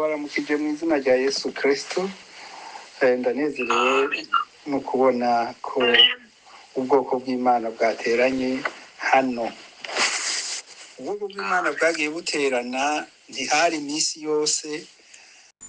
baramukije mu izina rya Yesu Kristo. Ndanezerewe mu kubona ko ubwoko bw'Imana bwateranye hano. Ubwoko bw'Imana bwagiye buterana ntihari iminsi yose,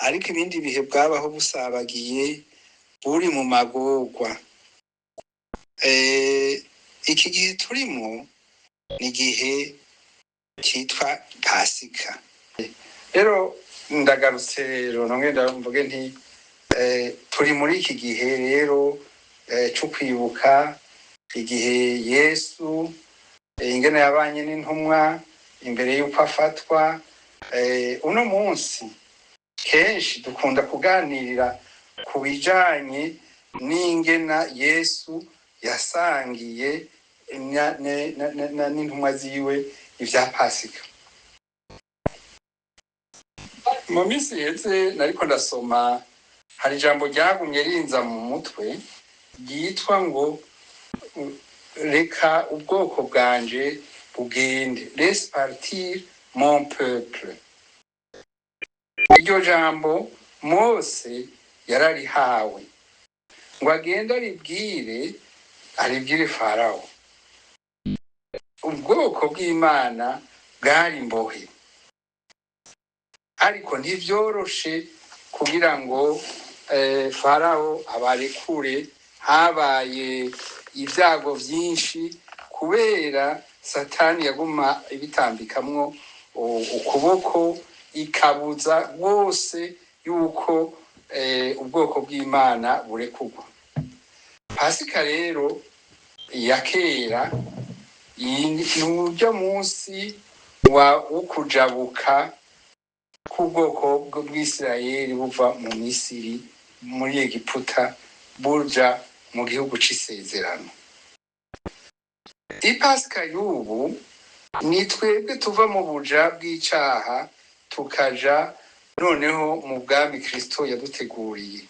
ariko ibindi bihe bwabaho busabagiye buri mu magorwa. Iki gihe turimo ni igihe cyitwa Pasika. Rero ndagarutse rero mvuge nti turi muri iki gihe rero cyo kwibuka igihe Yesu ingene yabanye n'intumwa imbere y'uko afatwa. Uno munsi kenshi dukunda kuganirira ku bijanye n'ingena Yesu yasangiye n'intumwa ziwe ivya Pasika. Mu minsi iheze nariko ndasoma, hari ijambo ryagumye rinza mu mutwe ryitwa ngo reka ubwoko bwanje bugende, laisse partir mon peuple. Iryo jambo Mose yararihawe ngo agende aribwire Farawo. Ubwoko bw'Imana bwari imbohe, ariko ntivyoroshe kugira ngo Farawo abarekure. Habaye ibyago vyinshi kubera Satani yaguma ibitambikamwo ukuboko, ikabuza rwose yuko ubwoko bw'Imana burekurwa. Pasika rero ya kera n'uryo munsi wo kujabuka k'ubwoko bw'Isirayeli buva mu Misiri, muri Egiputa, buja mu gihugu c'isezerano. Ipasika y'ubu ni twebwe tuva mu buja bw'icaha tukaja noneho mu bwami Kristo yaduteguriye.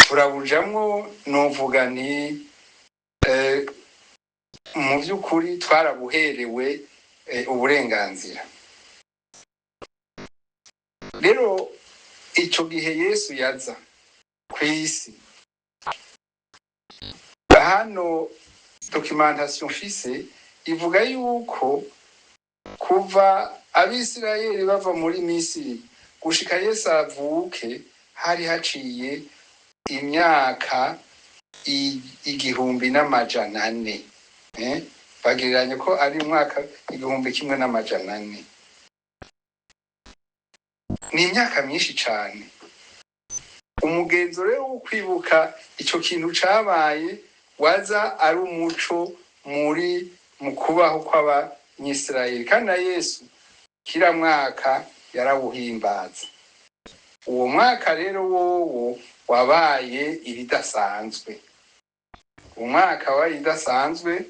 Turabujamwo, novuga nti mu by'ukuri twarabuherewe uburenganzira. Rero ico gihe Yesu yaza kw'isi, hano documentation mfise ivuga yuko kuva Abisirayeli bava muri Misiri gushika Yesu avuke hari haciye imyaka 1,400. Bagereranya ko ari umwaka 1,100. Ni imyaka myinshi cane. Umugenzo rero wo kwibuka ico kintu cabaye waza ari umuco mu kubaho kw'Abanyisirayeli, kandi na Yesu kila mwaka yarawuhimbaza. Uwo mwaka rero wowo wabaye ibidasanzwe. Umwaka wabaye ibidasanzwe,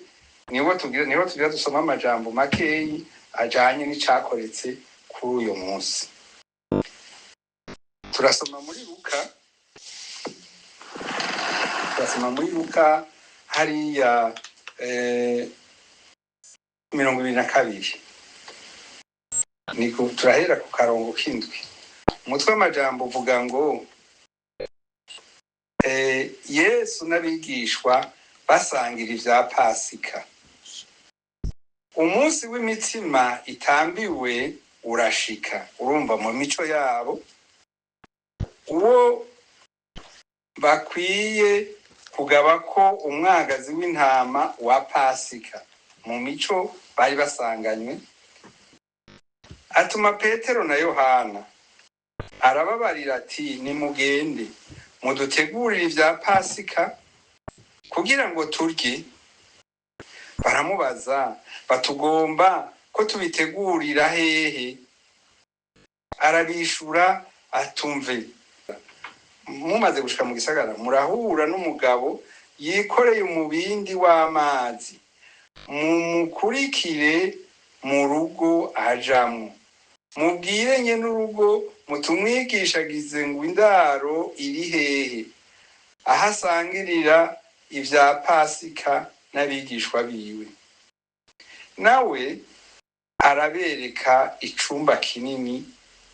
niho tugira dusoma amajambo makeyi ajanye n'icakoretse kuri uyo munsi. Turasoma muri Luka hariya 22. Niko turahera ku karongo k'indwi. Umutwe w'amajambo uvuga ngo Yesu n'abigishwa basangira ivya Pasika. Umunsi w'imitsima itambiwe urashika. Urumva mu mico yabo uwo bakwiye kugaba ko umwagazi w'intama wa Pasika, mu mico bari basanganywe. Atuma Petero na Yohana, arababarira ati nimugende mudutegurire ivya Pasika kugira ngo turye. Baramubaza batugomba ko tubitegurira hehe? Arabishura atumve, mumaze gushika mu gisagara murahura n'umugabo yikoreye umubindi w'amazi, mumukurikire mu rugo ajamwo, mubwire nyene urugo mutumwigishagize ngo indaro iri hehe, ahasangirira ivya Pasika n'abigishwa biwe. Nawe arabereka icumba kinini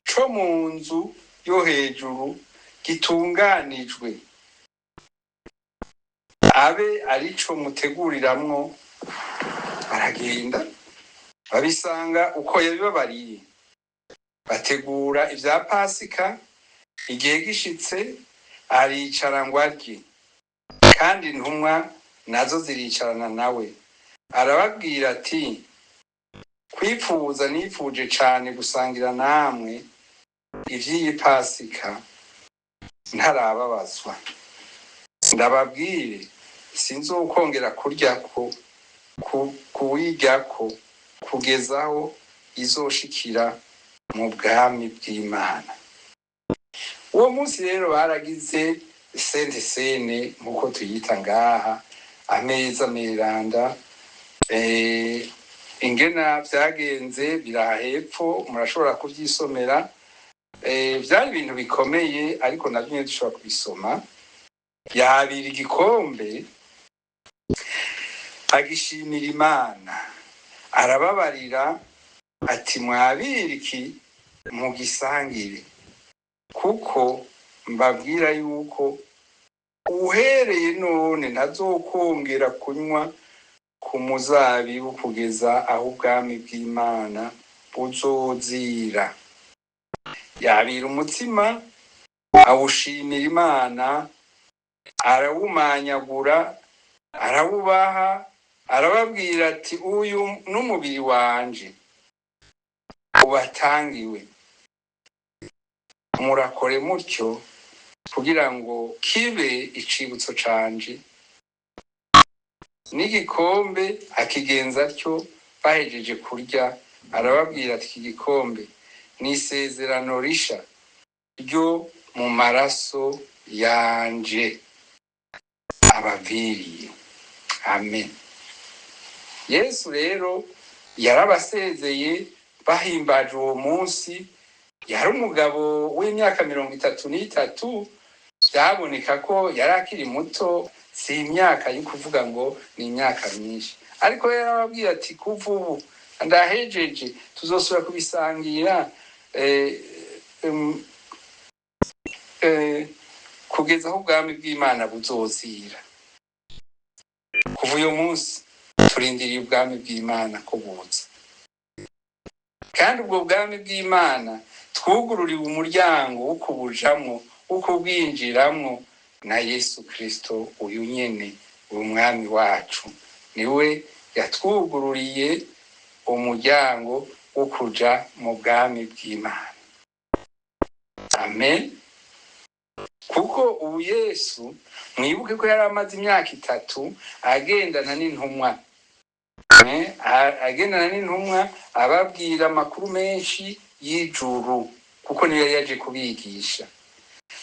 co mu nzu yo hejuru gitunganijwe, abe arico muteguriramwo. Baragenda babisanga uko yabibabariye, bategura ivya Pasika. Igihe gishitse aricara ngo arye, kandi intumwa nazo ziricarana nawe. Arababwira ati, kwipfuza nipfuje cane gusangira namwe ivy'iyi Pasika ntarababazwa. Ndababwire, sinzokongera kuryako kuwiryako kugezaho izoshikira mu bwami bw'Imana. Uwo munsi rero baragize Sainte Seine nkuko tuyita ngaha, ameza meranda. Ingena vyagenze birahepfo, murashobora kuvyisomera. Vyari ibintu bikomeye, ariko navyo nyene dushobora kubisoma. Yabira igikombe agishimira Imana, arababarira ati, mwabira iki mugisangire, kuko mbabwira yuko uhereye none ntazokongera kunywa ku muzabibu kugeza aho ubwami bw'Imana buzozira. Yabira umutsima awushimira Imana, arawumanyagura, arawubaha, arababwira ati, uyu n'umubiri wanje ubatangiwe, murakore mutyo kugira ngo kibe icibutso canje. N'igikombe akigenza atyo. Bahejeje kurya, arababwira ati, iki gikombe ni isezerano risha ryo mu maraso yanje abaviriye. Amen. Yesu rero yarabasezeye, bahimbaje uwo munsi. Yari umugabo w'imyaka 33. Byaboneka ko yari akiri muto, si imyaka yo kuvuga ngo ni imyaka myinshi, ariko yarababwira ati, kuva ubu ndahejeje, tuzosubira kubisangira kugeza aho ubwami bw'Imana buzozira. Kuva uyu munsi turindiriye ubwami bw'Imana ko buza, kandi ubwo bwami bw'Imana twugururiwe umuryango wo kubujamwo, wo kubwinjiramwo na Yesu Kristo. Uyu nyene umwami wacu niwe yatwugururiye umuryango wo kuja mu bwami bw'Imana. Amen. Kuko ubu Yesu, mwibuke ko yari amaze imyaka 3 agendana n'intumwa, agendana n'intumwa, ababwira amakuru menshi y'ijuru, kuko niyo yaje kubigisha.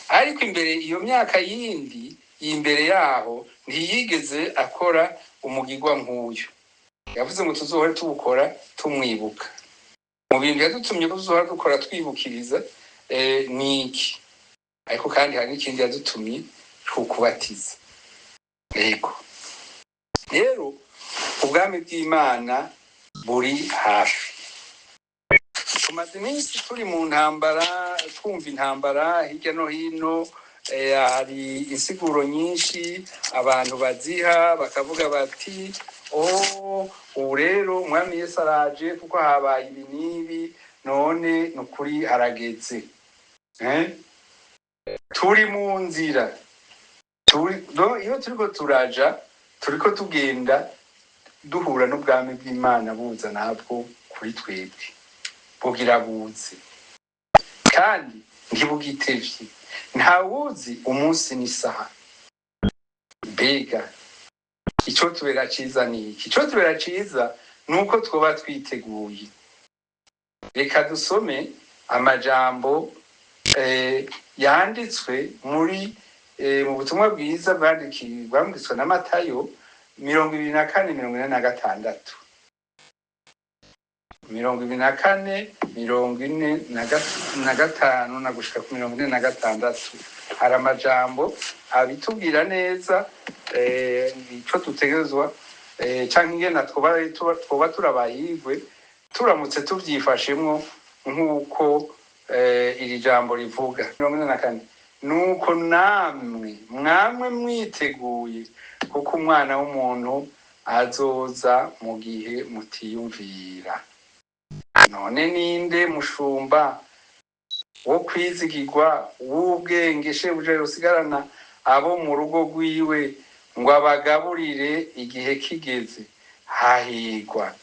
Ariko imbere iyo myaka yindi imbere yaho ntiyigeze akora umugirwa nk'uyu. Yavuze ngo tuzohore tuwukora tumwibuka. Mu bintu yadutumye ko tuzohora dukora twibukiriza niki, ariko kandi hari n'ikindi yadutumye kubatiza. Yego rero ubwami bw'Imana buri hafi. Tumaze iminsi turi mu ntambara, twumva intambara hirya no hino. Hari insiguro nyinshi abantu baziha, bakavuga bati, ubu rero umwami Yesu araje kuko habaye ibi n'ibi, none nukuri harageze. Turi mu nzira, iyo turiko turaja, turiko tugenda duhura n'ubwami bw'Imana buza nabwo kuri twebwe, bugira buze kandi ntibugitevye. Ntawuzi umunsi n'isaha. Mbega ico tubera ciza ni iki? Ico tubera ciza nuko twoba twiteguye. Reka dusome amajambo yanditswe muri mu butumwa bwiza bwanditswe na Matayo 24:46. 24:45 na gushika ku 46. Hari amajambo abitubwira neza ico dutegerezwa canke ingene twoba turabahirwe turamutse tuvyifashemwo nk'uko iri jambo rivuga 44 nuko mwamwe mwiteguye kuko umwana w'umuntu azoza mu gihe mutiyumvira. None ninde mushumba wo kwizigirwa w'ubwenge shebuja yosigarana abo mu rugo rwiwe ngo abagaburire igihe kigeze? Hahigwa,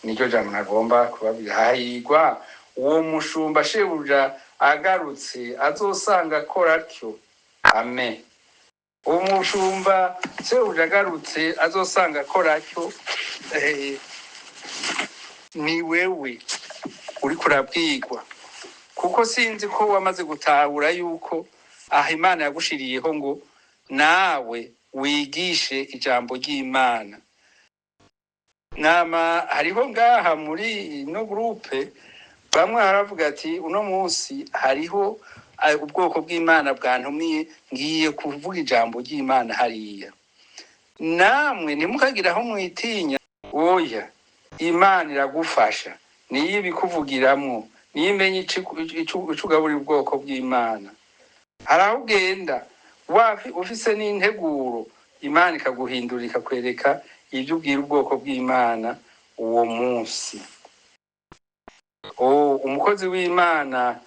nicyo jambo nagomba kubabwira, hahigwa uwo mushumba shebuja agarutse azosanga akora atyo. Amen. Uwo mushumba shebuja agarutse azosanga akora atyo, ni wewe uri kurabwirwa, kuko sinzi ko wamaze gutahura yuko Imana yagushiriyeho ngo nawe wigishe ijambo ry'Imana. Hariho ngaha muri ino groupe bamwe haravuga ati uno munsi hariho ubwoko bw'Imana bwantumiye ngiye kuvuga ijambo ry'Imana hariya. Namwe ntimukagira aho mwitinya, oya, Imana iragufasha, niyo ibikuvugiramwo, niyo imenye icugaburira ubwoko bw'Imana. Haraho ugenda ufise n'integuro, Imana ikaguhindura ikakwereka ibyo ubwira ubwoko bw'Imana uwo munsi. Umukozi w'Imana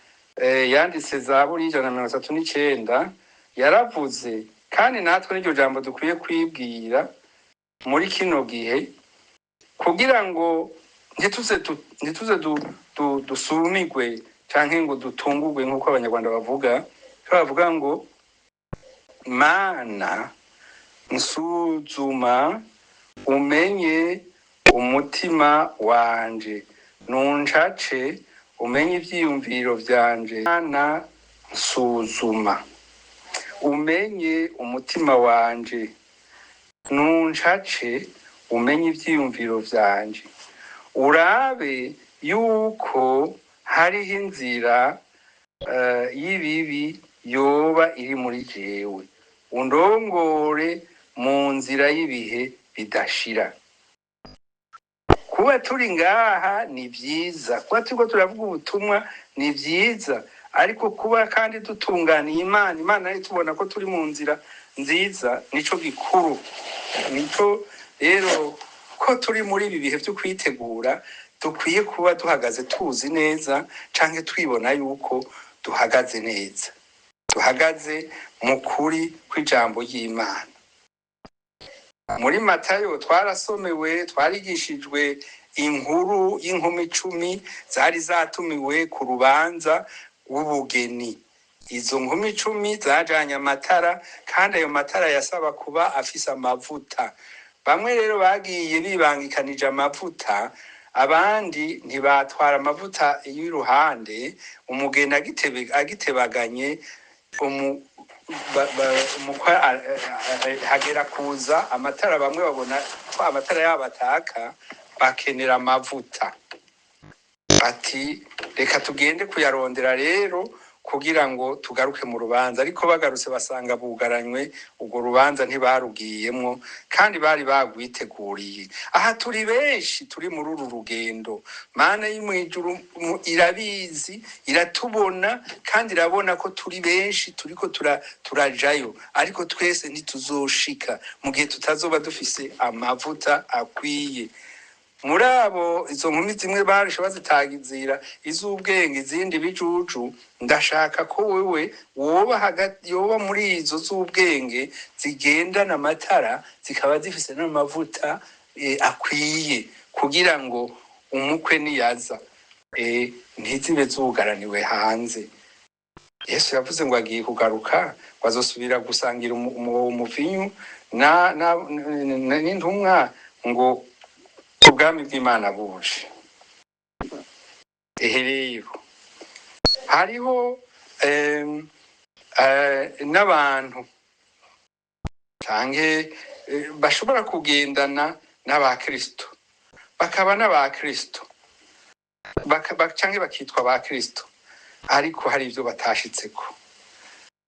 yanditse Zaburi 139 yaravuze, kandi natwe n'iryo jambo dukwiye kwibwira muri kino gihe, kugira ngo ntituze dusumirwe canke ngo dutungurwe nk'uko abanyarwanda bavuga ngo Mana nsuzuma umenye umutima wanje, nuncace umenye ivyiyumviro vyanje. Mana nsuzuma umenye umutima wanje, nuncace umenye ivyiyumviro vyanje, urabe yuko hariho inzira y'ibibi yoba iri muri jewe, undongore mu nzira y'ibihe bidashira. Kuba turi ngaha ni vyiza, kuba turiko turavuga ubutumwa ni vyiza, ariko kuba kandi dutunganiye Imana nayo tubona ko turi mu nzira nziza, nico gikuru. Nico rero ko turi muri ibi bihe byo kwitegura, dukwiye kuba duhagaze tuzi neza, canke twibona yuko duhagaze neza, duhagaze mu kuri kw'ijambo ry'Imana. Muri Matayo twarasomewe, twarigishijwe inkuru y'inkumi 10 zari zatumiwe ku rubanza rw'ubugeni. Izo nkumi 10 zajanye amatara, kandi ayo matara yasaba kuba afise amavuta. Bamwe rero bagiye bibangikanije amavuta, abandi ntibatwara amavuta y'iruhande. Umugeni agitebaganye hagera kuza amatara, bamwe babona ko amatara yabataka, bakenera amavuta. Ati reka tugende kuyarondera rero kugira ngo tugaruke mu rubanza. Ariko bagarutse basanga bugaranywe, ubwo rubanza ntibarugiyemwo, kandi bari bagwiteguriye. Aha turi benshi turi muri uru rugendo. Mana y'imwijuru irabizi, iratubona, kandi irabona ko turi benshi turiko turajayo, ariko twese ntituzoshika mu gihe tutazoba dufise amavuta akwiye. Muri abo izo nkumi zimwe barishe bazitagizira iz'ubwenge, izindi bijuju. Ndashaka ko wewe yoba muri izo z'ubwenge zigendana amatara, zikaba zifise n'amavuta akwiye, kugira ngo umukwe niyaza ntizibe zugaraniwe hanze. Yesu yavuze ngo agiye kugaruka, bazosubira gusangira umuvinyu n'intumwa ngo ubwami bw'Imana buje. Rero hariho n'abantu canke bashobora kugendana n'abakristo, bakaba n'abakristo, canke bakitwa abakristo, ariko hari ivyo batashitseko.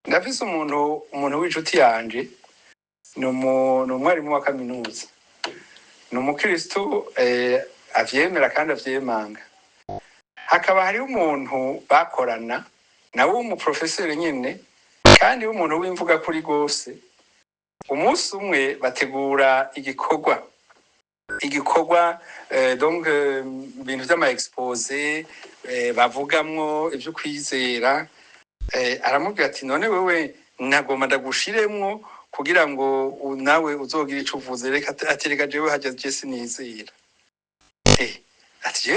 Ndafise umuntu w'inshuti yanje, ni umwarimu wa kaminuza, ni umukristo, avyemera kandi avyemanga. hakaba hari umuntu bakorana nawe w'umuprofeseri nyene kandi w'umuntu w'imvuga kuri gose. Umunsi umwe bategura igikorwa donc ibintu vy'ama expose bavugamwo ivyo kwizera. Aramubwira ati none wewe nagomba ndagushiremwo kugira ngo nawe uzogira ico uvuze. Reka atereka jewe haja je sinizera. Ati je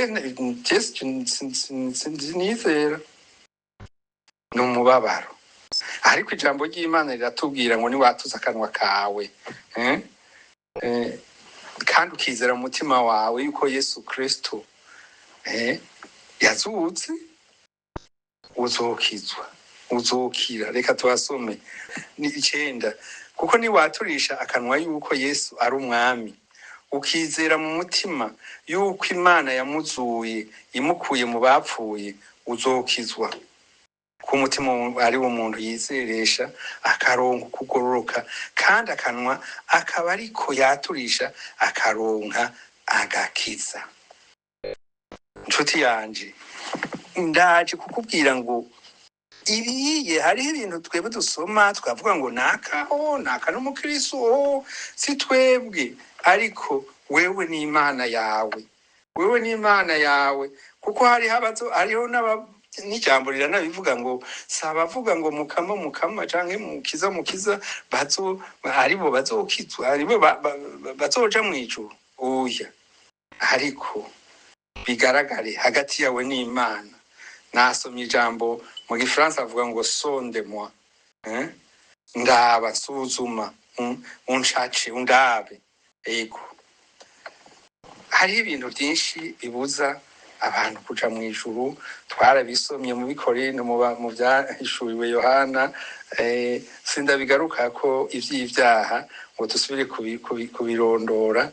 sinizera. Numubabaro. Ariko ijambo ry'Imana riratubwira ngo niwatuza akanwa kawe kandi ukizera mu mutima wawe yuko Yesu Kristo yazutse, uzokira. Reka tubasome ni 9. Kuko niwaturisha akanwa yuko Yesu ari umwami, ukizera mu mutima yuko Imana yamuzuye imukuye mu bapfuye, uzokizwa. Ku mutima ari wo muntu yizeresha akaronka kugororoka, kandi akanwa akaba ariko yaturisha akaronka agakiza. Nshuti yanje, ndaje kukubwira ngo ibiye hari ibintu twebwe dusoma twavuga ngo naka n'umukristo si twebwe, ariko wewe ni Imana yawe, wewe ni Imana yawe. Kuko hariho n'ijambo riranabivuga ngo sabavuga ngo mukama canke mukiza aribo bazokizwa, aribo bazoja mw'ijuru. Oya, ariko bigaragare hagati yawe n'Imana. Nasomye ijambo mu Gifaransa avuga ngo sonde moi, ndaba, suzuma, unshace, undabe. Ego, hari ibintu byinshi bibuza abantu kuja mw'ijuru. Twarabisomye mu Bikorino mu byahishuriwe Yohana. Sindabigaruka ko ivy'ivyaha ngo dusubire kubirondora.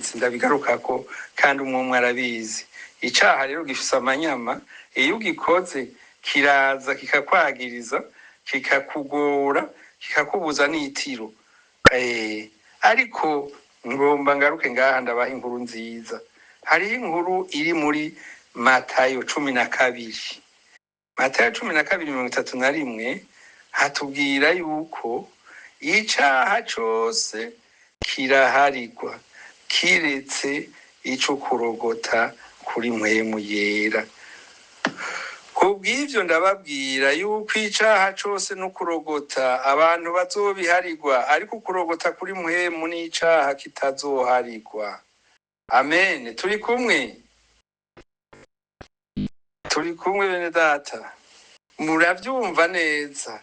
Sindabigaruka ko kandi umwe arabizi. Icaha rero gifise amanyama, iyo ugikoze kiraza kikakwagiriza, kikakugora, kikakubuza n'itiro. Ariko ngomba ngaruke ngaha ndabaha inkuru nziza. Hari inkuru iri muri Matayo 12. Matayo 12:31 hatubwira yuko icaha cose kiraharigwa kiretse ico kurogota kuri mpwemu yera. Kubw'ivyo ndababwira yuko icaha cose no kurogota abantu bazobiharigwa, ariko kurogota kuri mpwemu n'icaha kitazoharigwa. Amen. Turi kumwe bene data, muravyumva neza.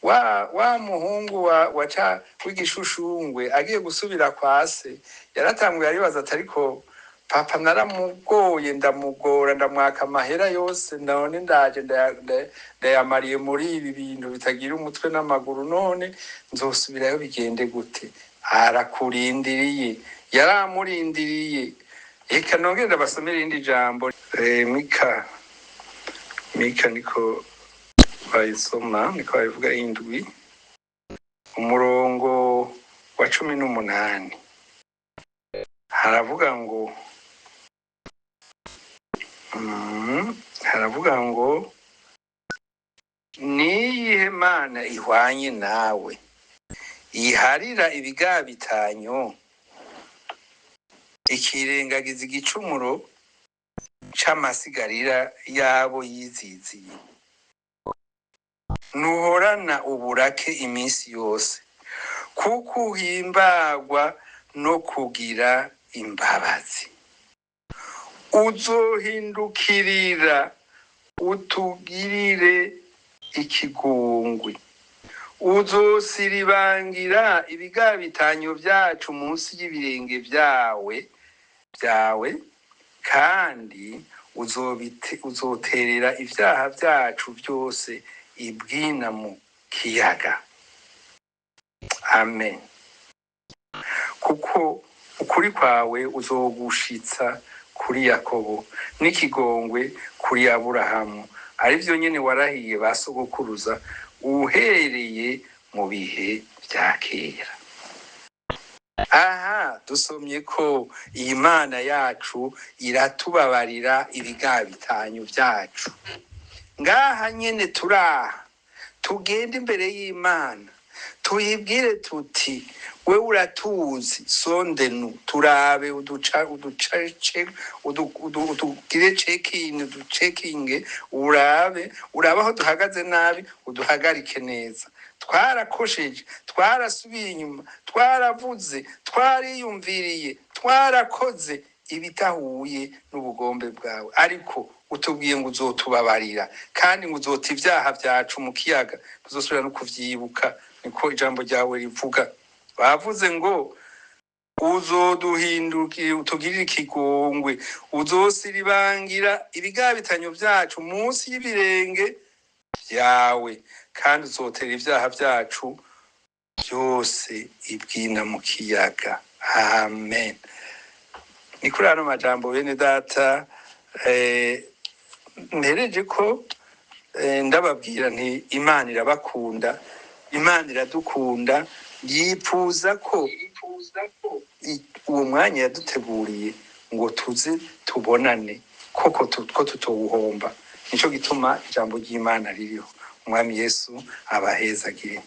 Wa muhungu waca w'igishushushungwe agiye gusubira kwa se, yaratanguye aribaza ati ariko papa naramugoye, ndamugora, ndamwaka amahera yose, none ndaje ndayamariye muri ibi bintu bitagira umutwe n'amaguru, none nzosubirayo bigende gute? Arakurindiriye, yaramurindiriye. Eka nongere ndabasomera irindi jambo. Mika niko bayisoma, niko bayivuga 7 umurongo wa 18. haravuga ngo niyihe Mana ihwanye nawe iharira ibigabitanyo, ikirengagiza igicumuro c'amasigarira yabo yiziziye. Nuhorana uburake iminsi yose, kuko uhimbagwa no kugira imbabazi. Uzohindukirira utugirire ikigongwe, uzosiribangira ibigabitanyo vyacu munsi y'ibirenge vyawe, kandi uzoterera ivyaha vyacu vyose ibwina mu kiyaga. Amen. Kuko ukuri kwawe uzogushitsa kuri Yakobo, n'ikigongwe kuri Aburahamu, arivyo nyene warahiye basogokuruza uhereye mu bihe vya kera. aha dusomye ko iyi Mana yacu iratubabarira ibigabitanyo byacu. Ngaha nyene turaha tugende imbere y'Imana tuyibwire tuti we uratuzi sondenu turabe udugire cekinge urabe aho duhagaze nabi uduhagarike neza. Twarakosheje, twarasubiye inyuma, twaravuze, twariyumviriye, twarakoze ibitahuye n'ubugombe bwawe, ariko utubwiye ngo uzotubabarira kandi ngo uzota ibyaha byacu mu kiyaga, tuzosubira no kuvyibuka. Niko ijambo ryawe rivuga. Bavuze ngo uzoduhindukire utugirire ikigongwe, uzosiribangira ibigabitanyo byacu munsi y'ibirenge byawe, kandi uzotera ibyaha byacu byose ibwina mu kiyaga. Amen. Ni kuri ano majambo bene data mpereje ko ndababwira nti Imana irabakunda, Imana iradukunda, yifuza ko uwo mwanya yaduteguriye ngo tuze tubonane koko ko tutowuhomba. Nico gituma ijambo ry'Imana ririho. Umwami Yesu abahezagire.